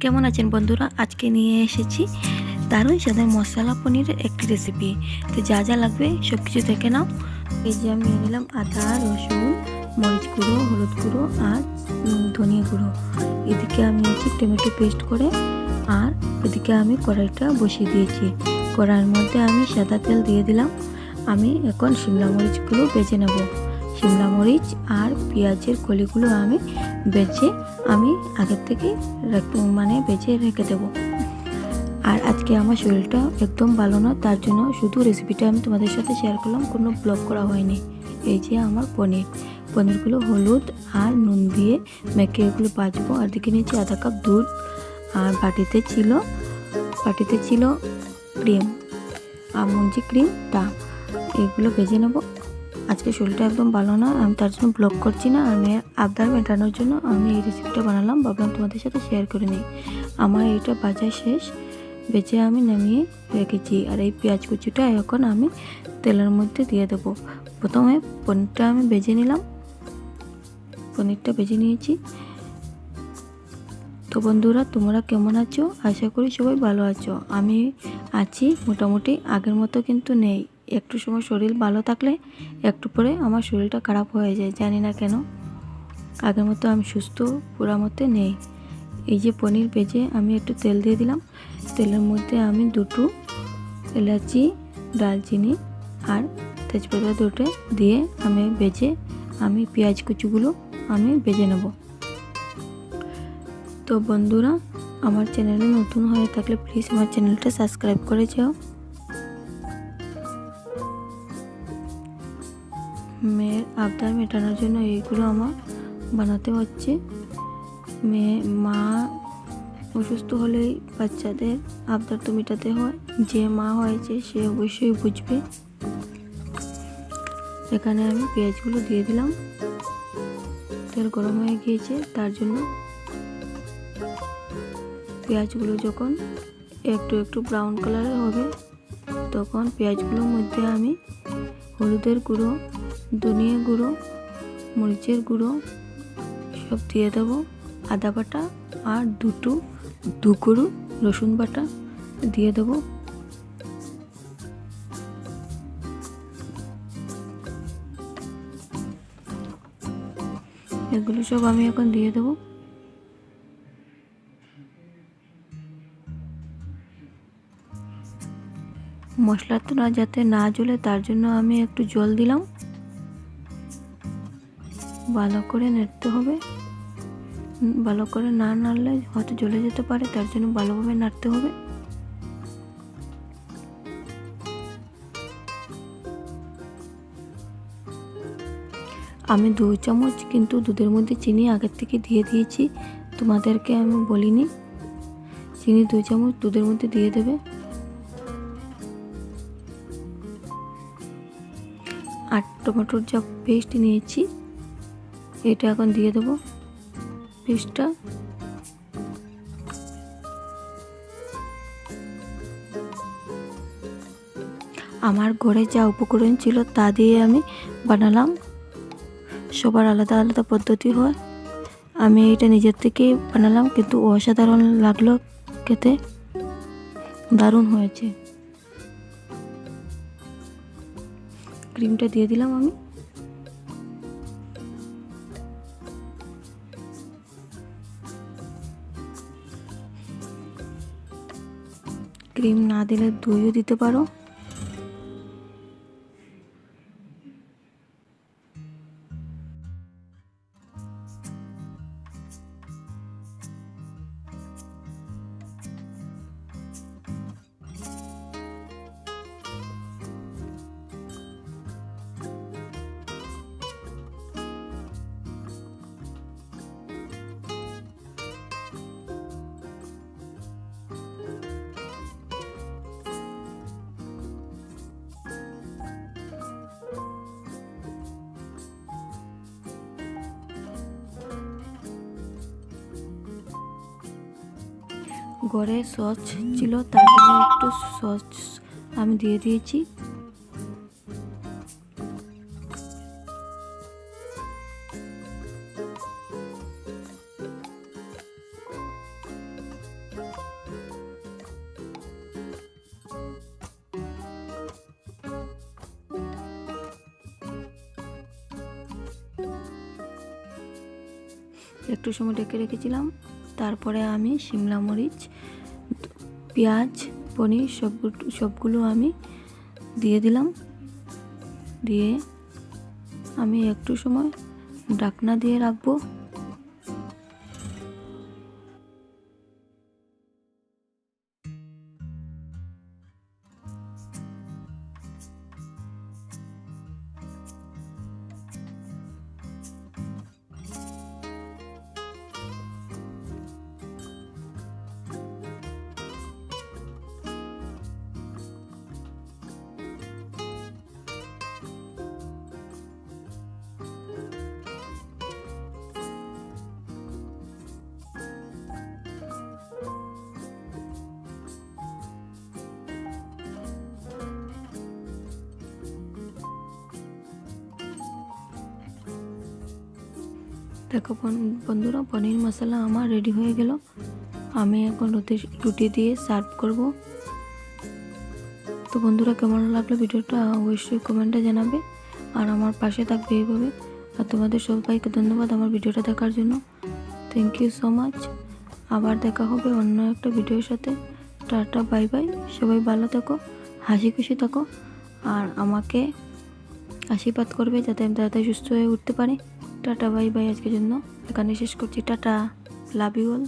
কেমন আছেন বন্ধুরা? আজকে নিয়ে এসেছি দারুণ স্বাদের মশলা পনিরের একটি রেসিপি। তো যা যা লাগবে সব কিছু দেখে নাও। এই যে আমি নিয়ে নিলাম আদা, রসুন, মরিচ গুঁড়ো, হলুদ গুঁড়ো আর ধনিয়া গুঁড়ো। এদিকে আমি নিয়েছি টমেটো পেস্ট করে, আর এদিকে আমি কড়াইটা বসিয়ে দিয়েছি। কড়াইয়ের মধ্যে আমি সাদা তেল দিয়ে দিলাম। আমি এখন শিমলা মরিচগুলো বেজে নেব। শিমলা মরিচ আর পেঁয়াজের কলিগুলো আমি বেজে আগের থেকে বেজে রেখে দেবো। আর আজকে আমার শরীরটা একদম ভালো না, তার জন্য শুধু রেসিপিটা আমি তোমাদের সাথে শেয়ার করলাম, কোনো ব্লগ করা হয়নি। এই যে আমার পনিরগুলো হলুদ আর নুন দিয়ে মেখে এগুলো ভাজবো। আর দিকে নিয়েছি আধা কাপ দুধ, আর বাটিতে ছিল ক্রিম, আমন্ড ক্রিমটা। এগুলো ভেজে নেবো। আজকে শরীরটা একদম ভালো না, আমি তার জন্য ব্লগ করছি না। আর মেয়ের আবদার মেটানোর জন্য আমি এই রেসিপিটা বানালাম, ভাবলাম তোমাদের সাথে শেয়ার করে নিই। আমার এইটা ভাজা শেষ, বেজে আমি নামিয়ে রেখেছি। আর এই পেঁয়াজ কুচিটা এখন আমি তেলের মধ্যে দিয়ে দেবো। প্রথমে পনিরটা আমি ভেজে নিলাম, পনিরটা ভেজে নিয়েছি। তো বন্ধুরা, তোমরা কেমন আছো? আশা করি সবাই ভালো আছো। আমি আছি মোটামুটি, আগের মতো কিন্তু নেই। একটু সময় শরীর ভালো থাকলে একটু পরে আমার শরীরটা খারাপ হয়ে যায়, জানি না কেন। আগের মতো আমি সুস্থ পুরা মতো নেই। এই যে পনির ভেজে আমি একটু তেল দিয়ে দিলাম। তেলের মধ্যে আমি দুটো এলাচি, দারচিনি আর তেজপাতা দুটো দিয়ে আমি পেঁয়াজ কুচিগুলো আমি ভেজে নেব। তো বন্ধুরা, আমার চ্যানেলে নতুন হয়ে থাকলে প্লিজ আমার চ্যানেলটা সাবস্ক্রাইব করে যাও। মেয়ের আবদার মেটানোর জন্য এইগুলো আমার বানাতে হচ্ছে। মা অসুস্থ হলেই বাচ্চাদের আবদার তো মেটাতে হয়। যে মা হয়েছে সে অবশ্যই বুঝবে। এখানে আমি পেঁয়াজগুলো দিয়ে দিলাম। তেল গরম হয়ে গিয়েছে, তার জন্য পেঁয়াজগুলো যখন একটু ব্রাউন কালারের হবে, তখন পেঁয়াজগুলোর মধ্যে আমি হলুদের গুঁড়ো, ধনিয়া গুঁড়ো, মরিচের গুঁড়ো সব দিয়ে দেবো। আদা বাটা আর দু গুঁড়ো রসুন বাটা দিয়ে দেবো। এগুলো সব আমি এখন দিয়ে দেবো। মশলাটা যাতে না জ্বলে, তার জন্য আমি একটু জল দিলাম। ভালো করে নাড়তে হবে। ভালো করে না নাড়লে হয়তো জ্বলে যেতে পারে, তার জন্য ভালোভাবে নাড়তে হবে। আমি 2 চামচ কিন্তু দুধের মধ্যে চিনি আগের থেকে দিয়ে দিয়েছি, তোমাদেরকে আমি বলিনি। চিনি 2 চামচ দুধের মধ্যে দিয়ে দেবে। আর টমেটোর যা পেস্ট নিয়েছি এটা এখন দিয়ে দেবো পেস্টটা। আমার ঘরে যা উপকরণ ছিল তা দিয়ে আমি বানালাম। সবার আলাদা আলাদা পদ্ধতি হয়, আমি এটা নিজের থেকেই বানালাম, কিন্তু অসাধারণ লাগলো খেতে, দারুণ হয়েছে। ক্রিমটা দিয়ে দিলাম আমি। ক্রিম না দিলে দইও দিতে পারো। ঘরে সস ছিল, তার জন্য একটু সস আমি দিয়ে দিয়েছি। একটু সময় ঢেকে রেখেছিলাম। তারপরে আমি শিমলা মরিচ, পেঁয়াজ, পনির সবগুলো আমি দিয়ে দিলাম। দিয়ে আমি একটু সময় ঢাকনা দিয়ে রাখবো। দেখো বন্ধুরা, পনির মশলা আমার রেডি হয়ে গেল। আমি এখন রুটি দিয়ে সার্ভ করব। তো বন্ধুরা, কেমন লাগলো ভিডিওটা অবশ্যই কমেন্টে জানাবে, আর আমার পাশে থাকবে এইভাবে। আর তোমাদের সবাইকে ধন্যবাদ আমার ভিডিওটা দেখার জন্য। Thank you so much. আবার দেখা হবে অন্য একটা ভিডিওর সাথে। Tata, bye bye. সবাই ভালো থাকো, হাসি খুশি থাকো, আর আমাকে আশীর্বাদ করবে যাতে আমি তাড়াতাড়ি সুস্থ হয়ে উঠতে পারি। Tata, bye bye. আজকের জন্য এখানে শেষ করছি। Tata, love you all.